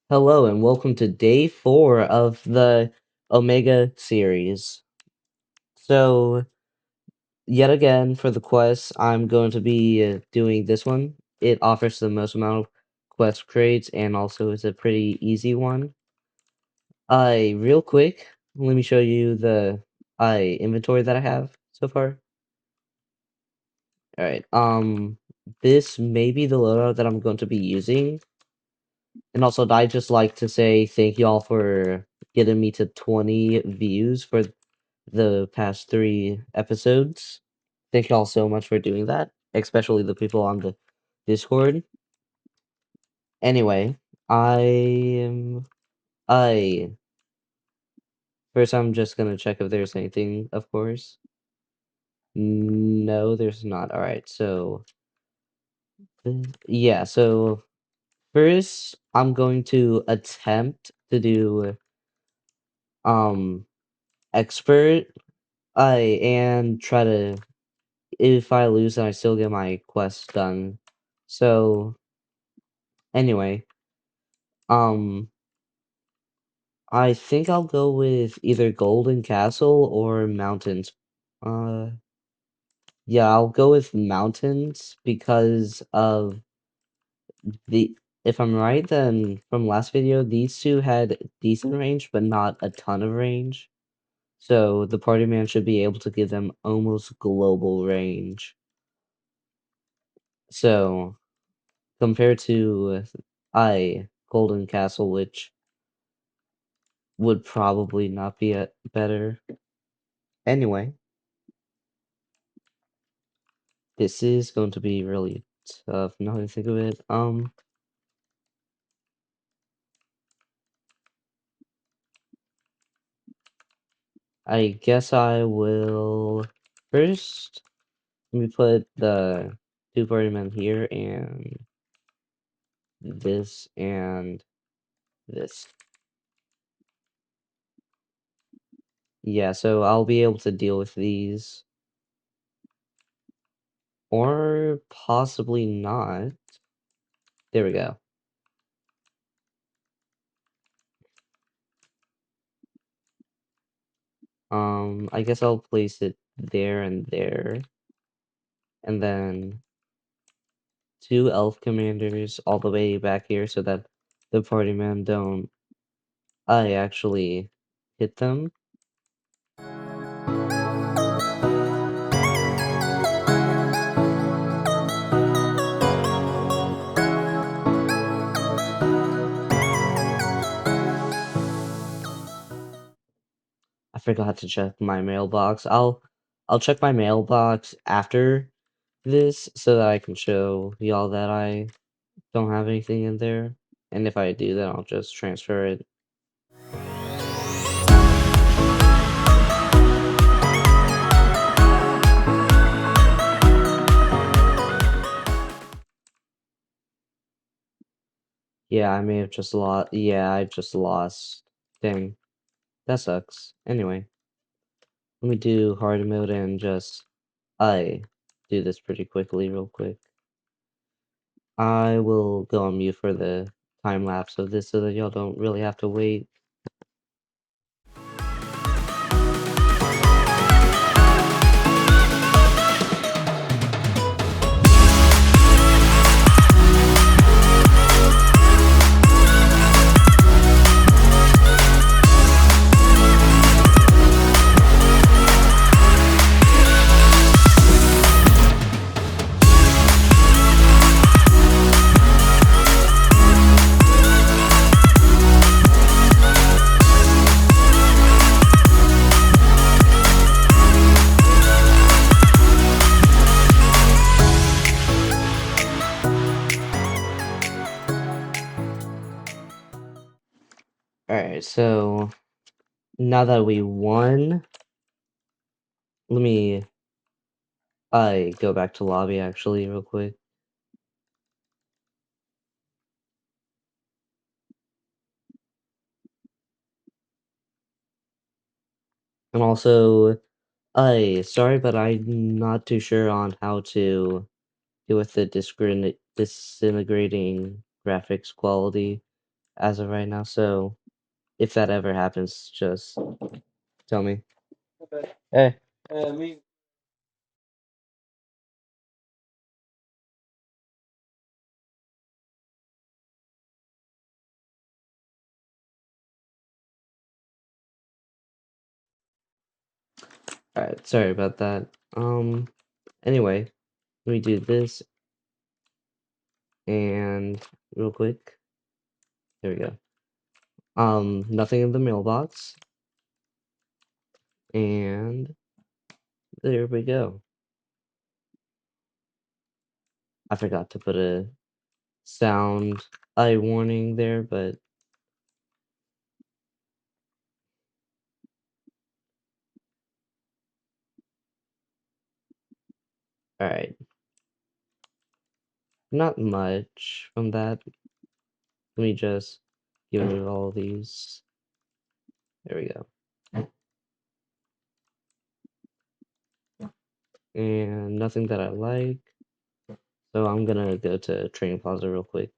Hello and welcome to day 4 of the Omega series. So, yet again, for the quest, I'm going to be doing this one. It offers the most amount of quest crates and also is a pretty easy one. Real quick, let me show you the inventory that I have so far. Alright, this may be the loadout that I'm going to be using. And also, I'd just like to say thank you all for getting me to 20 views for the past 3 episodes. Thank you all so much for doing that, especially the people on the Discord. Anyway, I am I first I'm just gonna check if there's anything, of course. No, there's not. Alright, so yeah, so first I'm going to attempt to do um expert and try to if I lose then I still get my quest done. So anyway, um I think I'll go with either Golden Castle or Mountains. Uh yeah, I'll go with Mountains because of the if I'm right then from last video these two had decent range but not a ton of range. So the party man should be able to give them almost global range. So compared to Golden Castle, which would probably not be better. Anyway, this is going to be really tough. Now that I think of it, I guess I will first. Let me put the two party men here and this and this. Yeah, so I'll be able to deal with these. Or possibly not. There we go. I guess I'll place it there and there. And then two elf commanders all the way back here so that the party men don't I actually hit them. I forgot to check my mailbox. I'll check my mailbox after this so that I can show y'all that I don't have anything in there. And if I do, then I'll just transfer it. Yeah, I may have just lost. Yeah, I just lost. Dang, that sucks. Anyway, let me do hard mode and just I do this pretty quickly, real quick. I will go on mute for the time lapse of this so that y'all don't really have to wait. Alright, so now that we won, let me I go back to lobby actually real quick. And also, sorry, but I'm not too sure on how to deal with the disintegrating graphics quality. as of right now. So if that ever happens, just tell me. Hey. Alright, sorry about that. Anyway, let me do this and real quick. There we go. Nothing in the mailbox. And there we go. I forgot to put a sound eye warning there, but alright. Not much from that. Let me just get rid of all these. There we go. And nothing that I like. So I'm gonna go to Training Plaza real quick.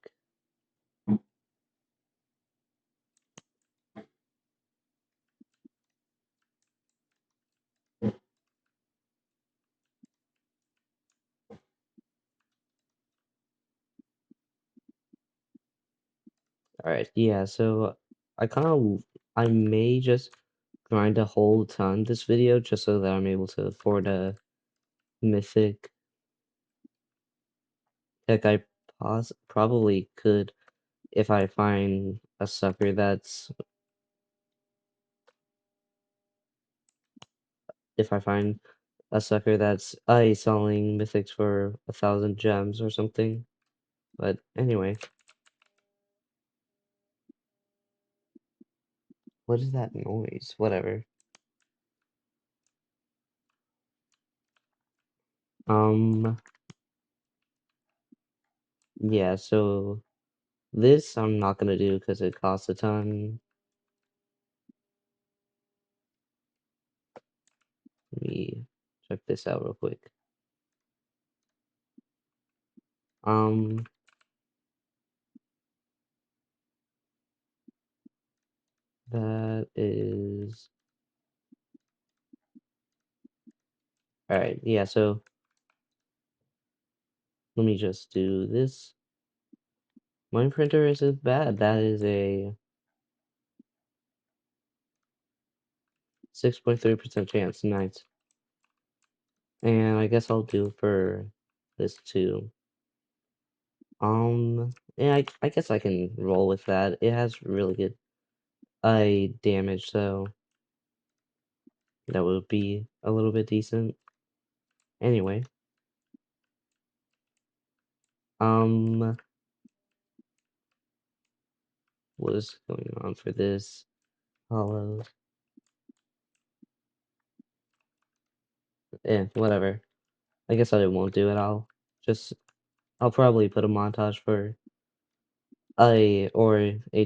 Alright, yeah, so I may just grind a whole ton this video just so that I'm able to afford a mythic. Heck, I probably could if I find a sucker that's if I find a sucker that's selling mythics for 1,000 gems or something. But anyway, what is that noise? Whatever. Um, yeah, so this I'm not gonna do because it costs a ton. Let me check this out real quick. Um, that is alright, yeah, so let me just do this. My printer isn't bad. That is a 6.3% chance. Nice. And I guess I'll do for this too. Yeah, I guess I can roll with that. It has really good damage, so that would be a little bit decent. Anyway, um, what is going on for this? Hollow. Whatever. I guess I won't do it. I'll probably put a montage for a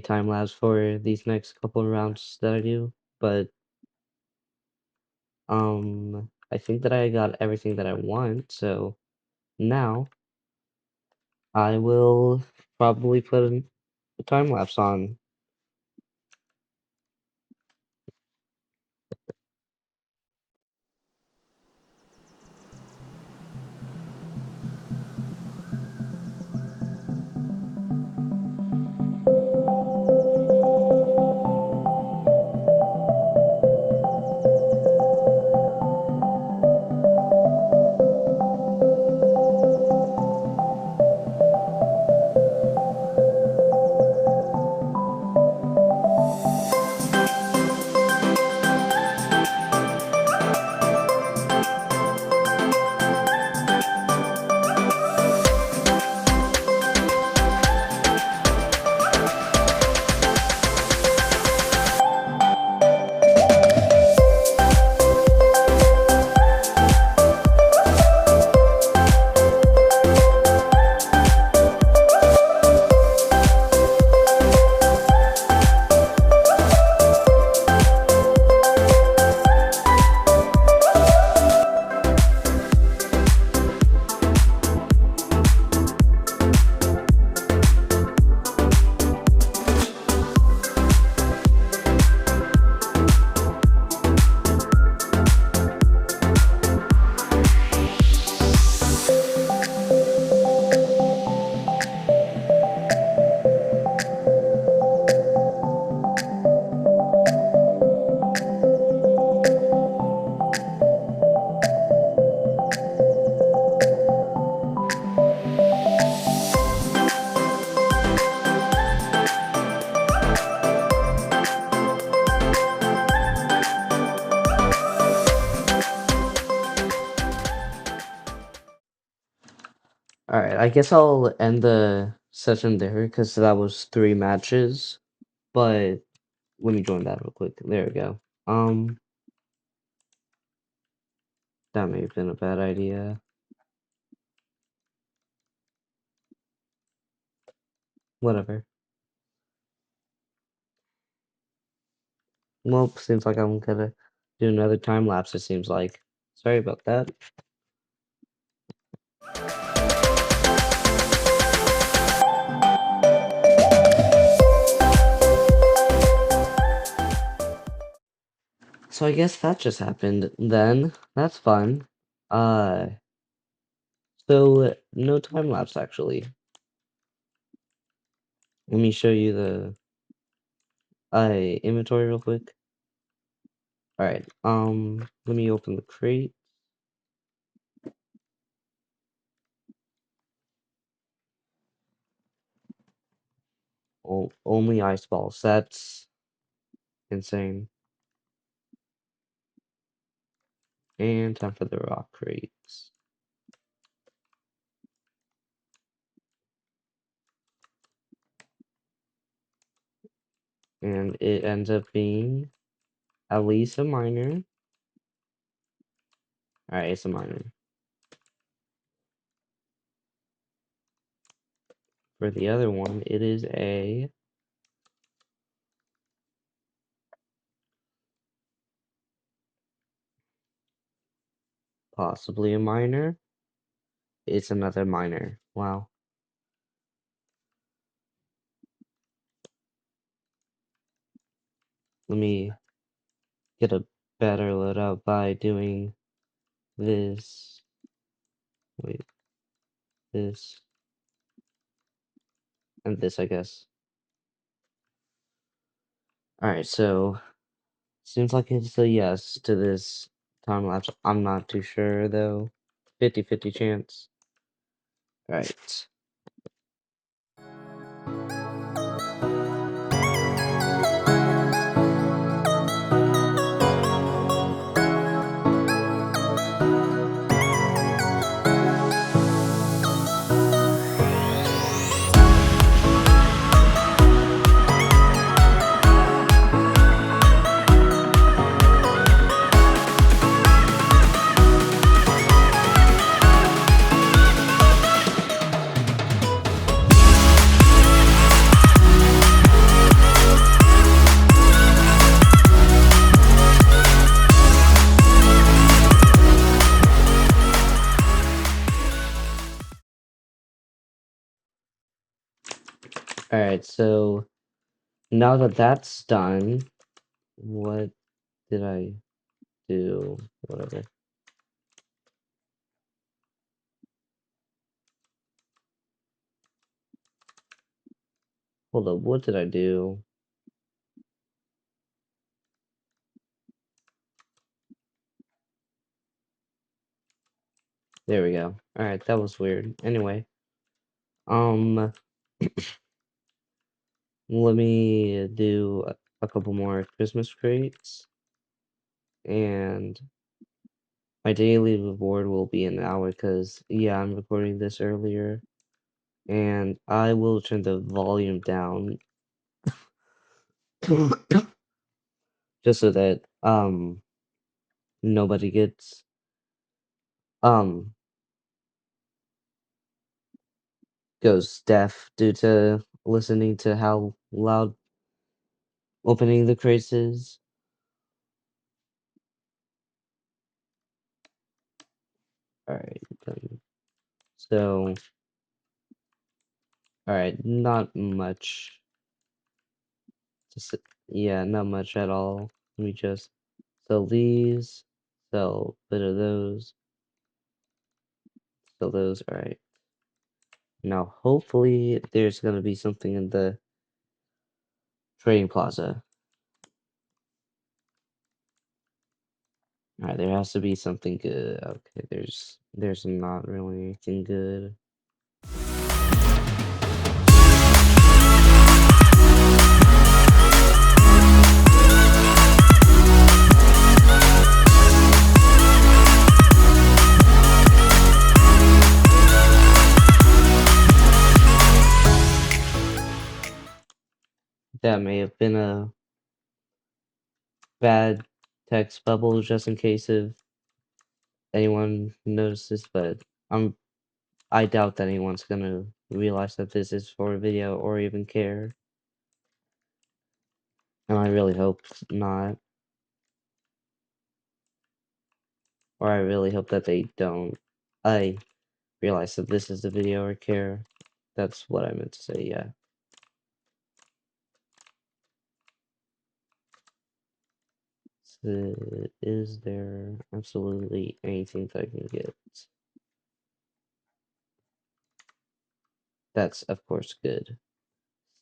time lapse for these next couple of rounds that I do, but I think that I got everything that I want, so now I will probably put a time lapse on. I guess I'll end the session there because that was 3 matches. But let me join that real quick. There we go. That may have been a bad idea. Whatever. Well, seems like I'm gonna do another time lapse, it seems like. Sorry about that. So I guess that just happened then. That's fun. Uh, so no time lapse actually. Let me show you the inventory real quick. Alright, let me open the crate. Only ice balls. That's insane. And time for the rock crates. And it ends up being at least a minor. Alright, it's a minor. For the other one, it is a possibly a minor. It's another minor. Wow. Let me get a better loadout by doing this. Wait, this and this, I guess. Alright, so seems like it's a yes to this time lapse. I'm not too sure though. 50-50 chance. Alright. Alright, so now that that's done, what did I do? Whatever. Hold up, what did I do? There we go. Alright, that was weird. Anyway, let me do a couple more Christmas crates, and my daily reward will be an hour because, yeah, I'm recording this earlier, and I will turn the volume down just so that, nobody gets, um, goes deaf due to listening to how loud opening the crates is. Alright, then. So, alright, not much. Just, yeah, not much at all. Let me just sell these, sell a bit of those, sell those. Alright. Now, hopefully, there's gonna be something in the trading plaza. Alright, there has to be something good. Okay, there's not really anything good. That may have been a bad text bubble just in case if anyone notices, but I doubt that anyone's gonna realize that this is for a video or even care. And I really hope not. Or I really hope that they don't. I realize that this is the video or care. That's what I meant to say, yeah. So, is there absolutely anything that I can get? That's, of course, good.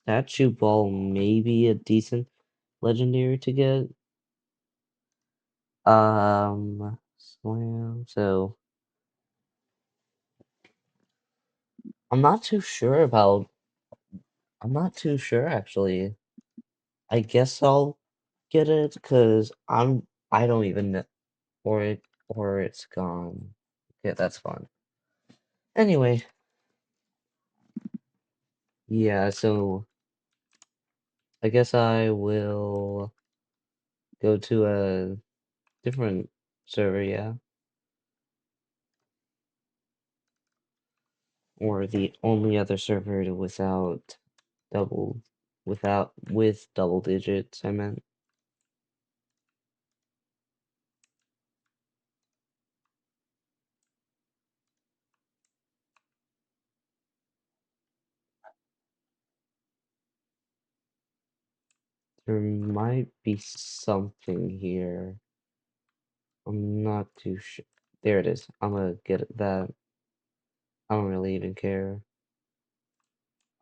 Statue Ball may be a decent legendary to get. Slam. So, I'm not too sure about. I'm not too sure actually. I guess I'll get it because I don't even know, or it's gone. Yeah, that's fun. Anyway, yeah, so I guess I will go to a different server, yeah. Or the only other server double with double digits, I meant. There might be something here. I'm not too sure. There it is. I'm gonna get that. I don't really even care.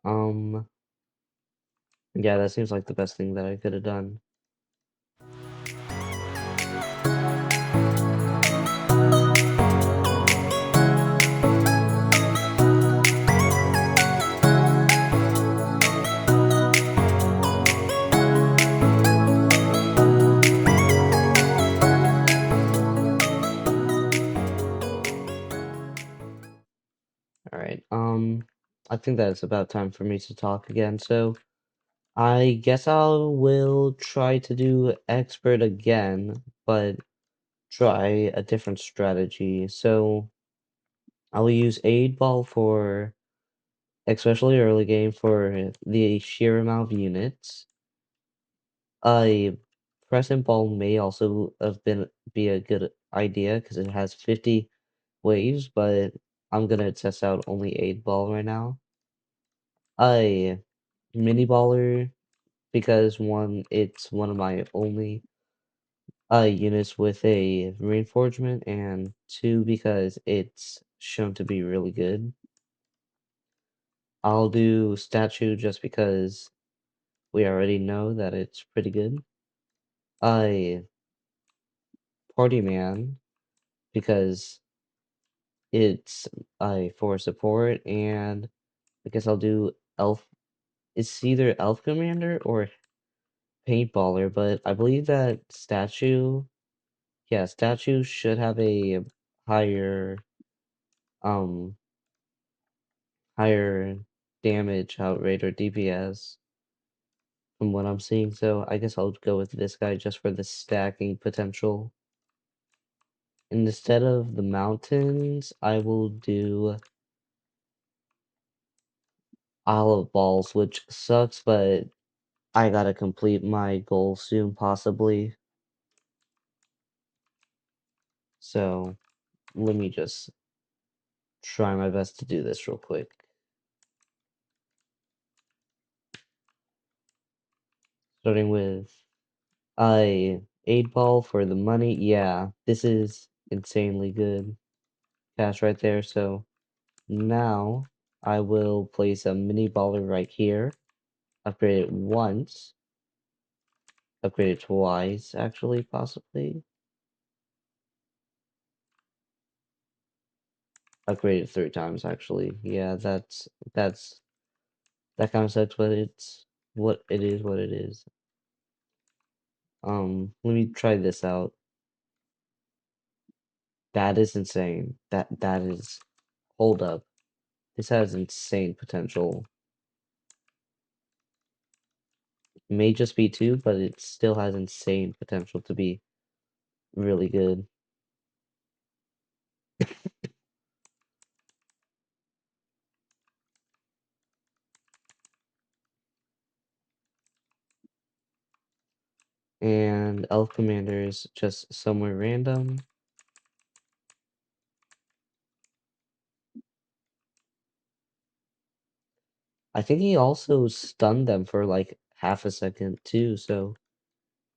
Um, yeah, that seems like the best thing that I could have done. Alright, I think that it's about time for me to talk again, so I guess I will try to do expert again, but try a different strategy. So I will use aid ball for especially early game for the sheer amount of units. A crescent ball may also have be a good idea because it has 50 waves, but I'm gonna test out only aid ball right now. A mini baller because one, it's one of my only units with a reinforcement, and two, because it's shown to be really good. I'll do statue just because we already know that it's pretty good. I party man because it's for support, and I guess I'll do elf. It's either elf commander or paintballer, but I believe that statue, yeah, statue should have a higher um higher damage outrate or DPS from what I'm seeing. So I guess I'll go with this guy just for the stacking potential. And instead of the mountains, I will do olive balls, which sucks, but I gotta complete my goal soon, possibly. So let me just try my best to do this real quick. Starting with I 8 ball for the money. Yeah, this is insanely good cash right there. So now I will place a mini baller right here. Upgrade it once. Upgrade it twice, actually, possibly. Upgrade it 3 times, actually. Yeah, that kind of sucks, but it's what it is. What it is. Let me try this out. That is insane. That is. Hold up. This has insane potential. may just be 2, but it still has insane potential to be really good. And Elf Commander is just somewhere random. I think he also stunned them for like half a second too, so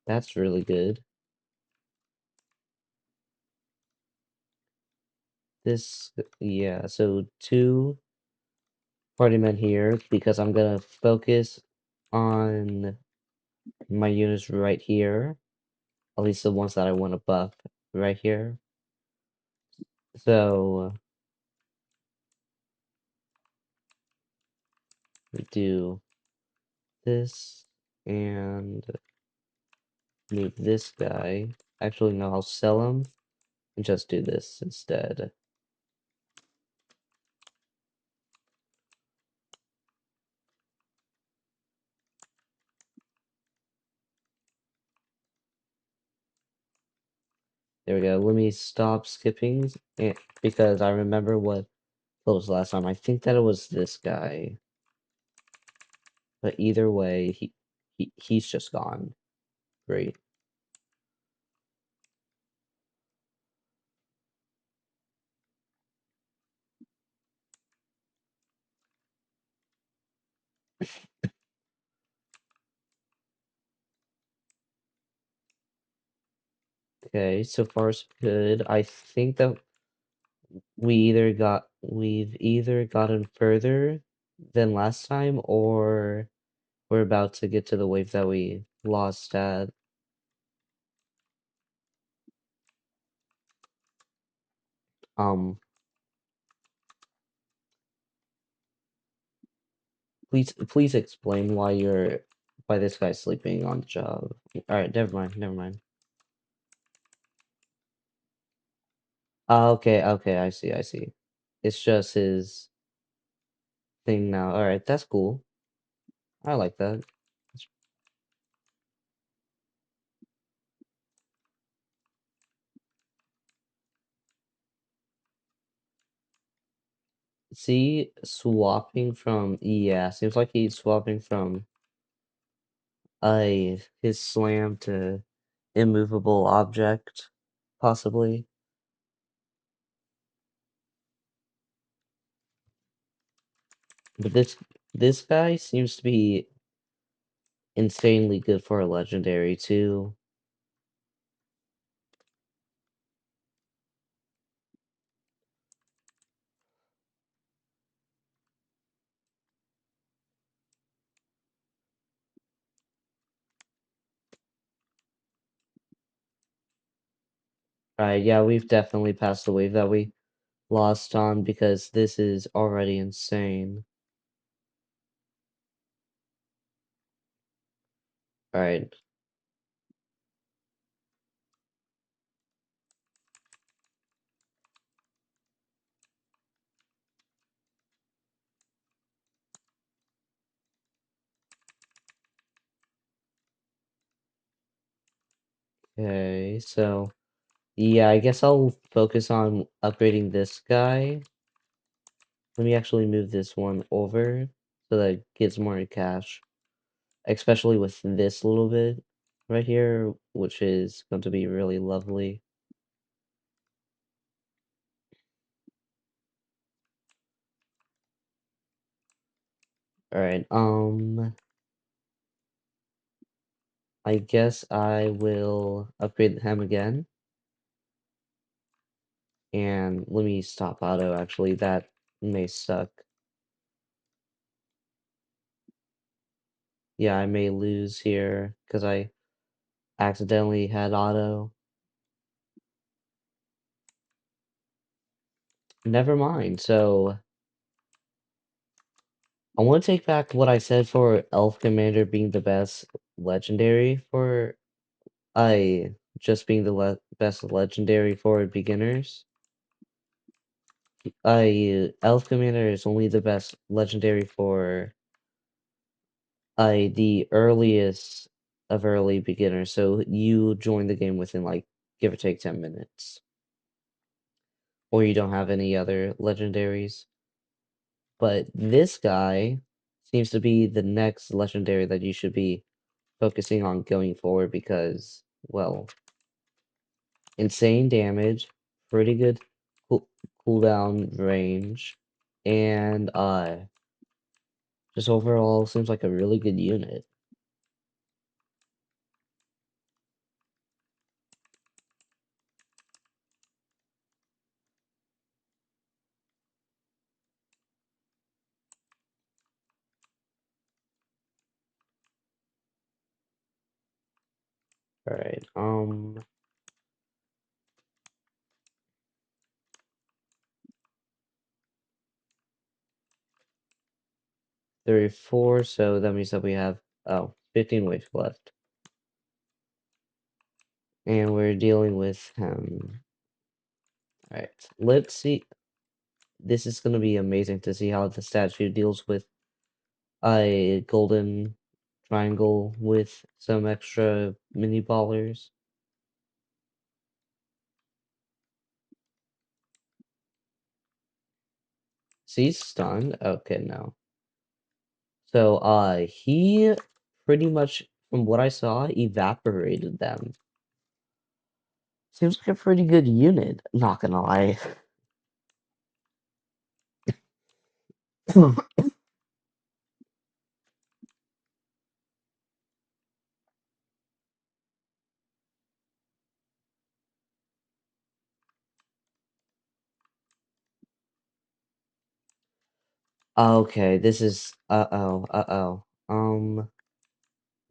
that's really good. Yeah, so 2 party men here because I'm gonna focus on my units right here, at least the ones that I want to buff right here. So we do this and move this guy. Actually, no, I'll sell him and just do this instead. There we go. Let me stop skipping because I remember what was last time. I think that it was this guy. But either way, he's just gone. Great. Okay, so far so good. I think that we've either gotten further than last time or we're about to get to the wave that we lost at. Um, please explain why this guy's sleeping on the job. Alright, never mind, never mind. Okay, okay, I see, I see. It's just his thing now. Alright, that's cool. I like that. See, swapping from, yeah, seems like he's swapping from his slam to immovable object, possibly. But this guy seems to be insanely good for a legendary too. Alright, yeah, we've definitely passed the wave that we lost on because this is already insane. Alright, okay, so yeah, I guess I'll focus on upgrading this guy. Let me actually move this one over so that it gets more cash, especially with this little bit right here, which is going to be really lovely. All right, I guess I will upgrade him again. And let me stop auto, actually, that may suck. Yeah, I may lose here because I accidentally had auto. Never mind, so I want to take back what I said for Elf Commander being the best legendary for I just being the best legendary for beginners. I Elf Commander is only the best legendary for the earliest of early beginners, so you join the game within like give or take 10 minutes, or you don't have any other legendaries. But this guy seems to be the next legendary that you should be focusing on going forward because, well, insane damage, pretty good cool cooldown range, and just overall seems like a really good unit. All right, 34, so that means that we have, oh, 15 waves left. And we're dealing with him. Alright, let's see. This is going to be amazing to see how the statue deals with a golden triangle with some extra mini ballers. See, he's stunned? Okay, no. So, he pretty much, from what I saw, evaporated them. Seems like a pretty good unit, not gonna lie. Okay, this is, uh-oh, uh-oh.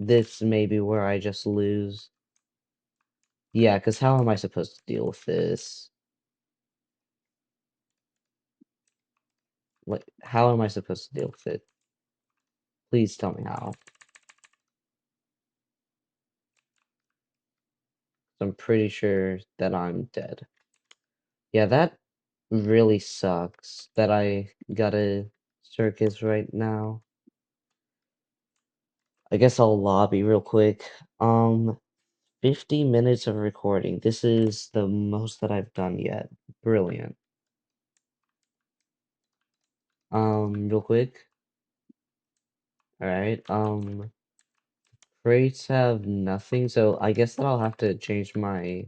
This may be where I just lose. Yeah, because how am I supposed to deal with this? Like, how am I supposed to deal with it? Please tell me how. I'm pretty sure that I'm dead. Yeah, that really sucks that I got a circus right now. I guess I'll lobby real quick. 50 minutes of recording. This is the most that I've done yet. Brilliant. Real quick. Alright, crates have nothing, so I guess that I'll have to change my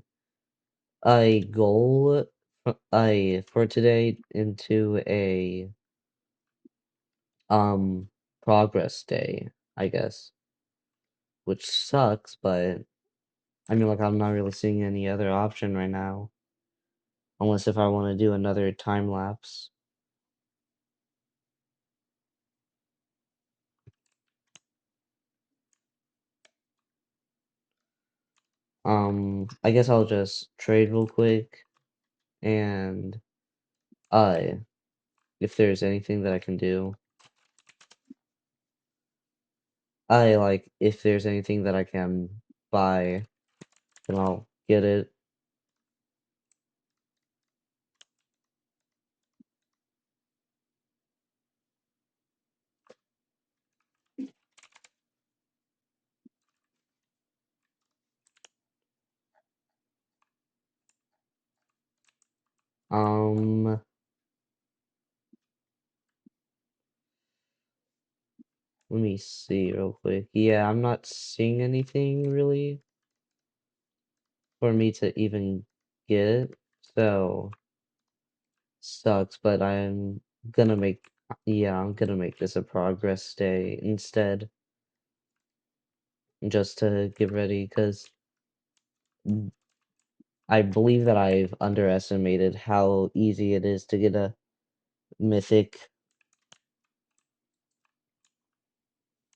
goal for today into a progress day, I guess. Which sucks, but I mean like I'm not really seeing any other option right now. Unless if I want to do another time lapse. I guess I'll just trade real quick and uh if there's anything that I can do. I like if there's anything that I can buy, then I'll get it. Um, let me see real quick. Yeah, I'm not seeing anything really for me to even get, so sucks, but gonna make, yeah, I'm gonna make this a progress day instead, just to get ready, because I believe that I've underestimated how easy it is to get a mythic,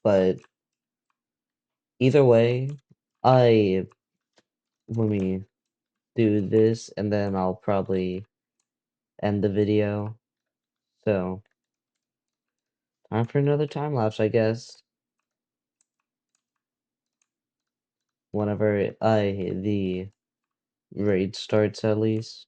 but either way, I, let me do this, and then I'll probably end the video. So, time for another time lapse, I guess. Whenever the raid starts, at least.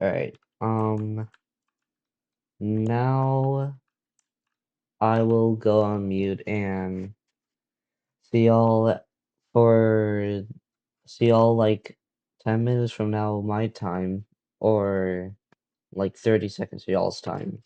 Alright. Now I will go on mute and see y'all for see y'all like 10 minutes from now my time or like 30 seconds of y'all's time.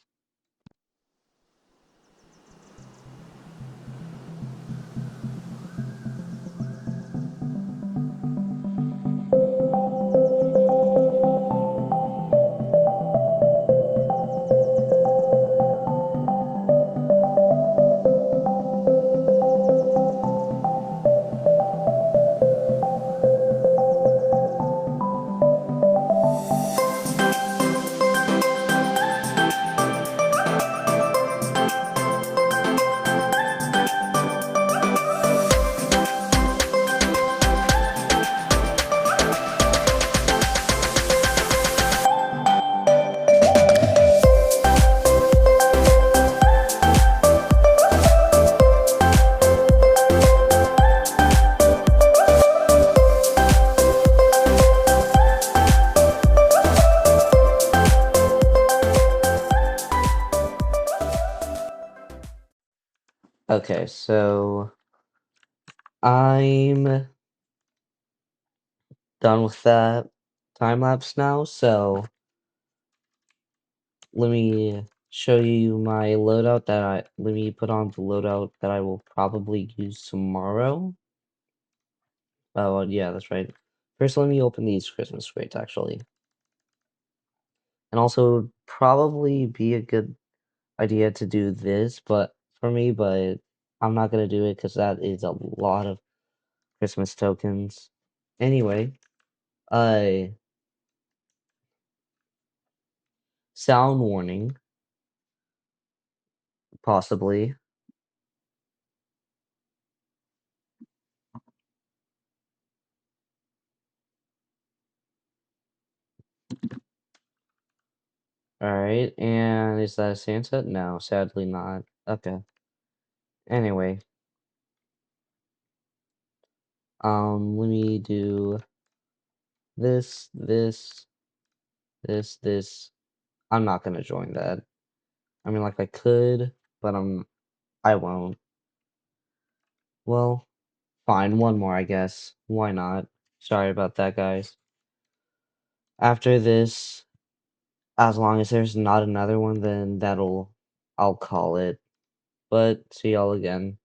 Okay, so I'm done with that time lapse now, so let me show you my loadout let me put on the loadout that I will probably use tomorrow. Oh, yeah, that's right. First, let me open these Christmas crates, actually. And also, probably be a good idea to do this, but for me, but I'm not gonna do it because that is a lot of Christmas tokens. Anyway, uh, sound warning, possibly. Alright, and is that a Santa? No, sadly not. Okay. Anyway, let me do this, this, this. I'm not gonna join that. I mean, like, I could, but I won't. Well, fine, one more, I guess. Why not? Sorry about that, guys. After this, as long as there's not another one, then I'll call it. But see y'all again.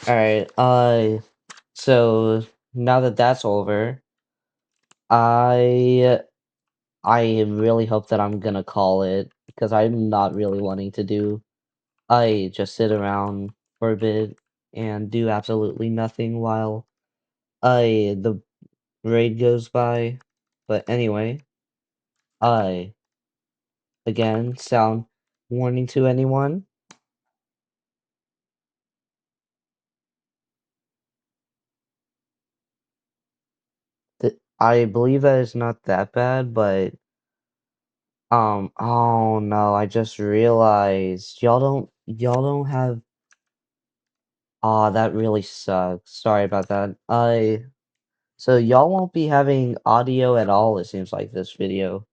Alright, so now that that's over, I I really hope that I'm gonna call it because I'm not really wanting to do. I just sit around for a bit and do absolutely nothing while the raid goes by. But anyway, I again sound warning to anyone. I believe that is not that bad, but oh no, I just realized y'all don't have. Ah, that really sucks. Sorry about that. So y'all won't be having audio at all, it seems like this video.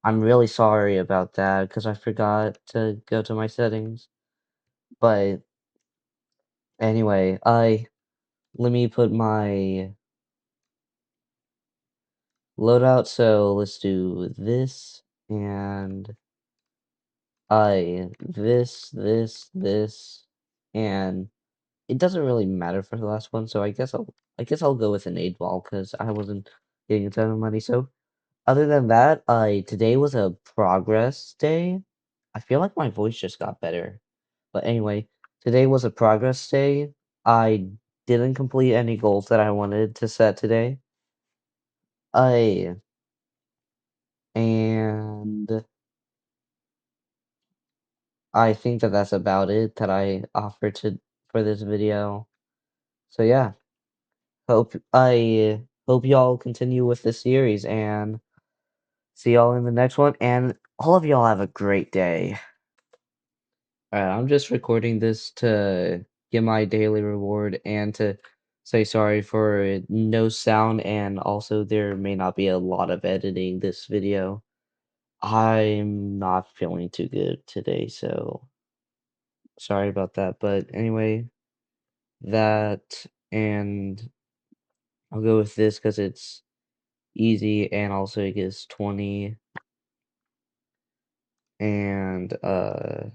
I'm really sorry about that because I forgot to go to my settings. But anyway, let me put my loadout. So let's do this and this, and it doesn't really matter for the last one. So I guess I'll go with an 8 ball because I wasn't getting a ton of money. So other than that, today was a progress day. I feel like my voice just got better. But anyway, today was a progress day. I didn't complete any goals that I wanted to set today. I And I think that that's about it that I offer to for this video. So yeah, hope y'all continue with the series and see y'all in the next one. And all of y'all have a great day. Alright, I'm just recording this to get my daily reward and to say sorry for no sound, and also there may not be a lot of editing this video. I'm not feeling too good today, so sorry about that. But anyway, that, and I'll go with this because it's easy and also it gives 20. And alright,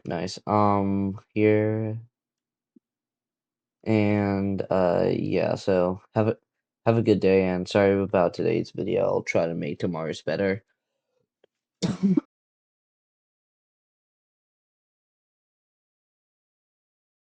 nice. Here, and yeah, so have a good day, and sorry about today's video. I'll try to make tomorrow's better.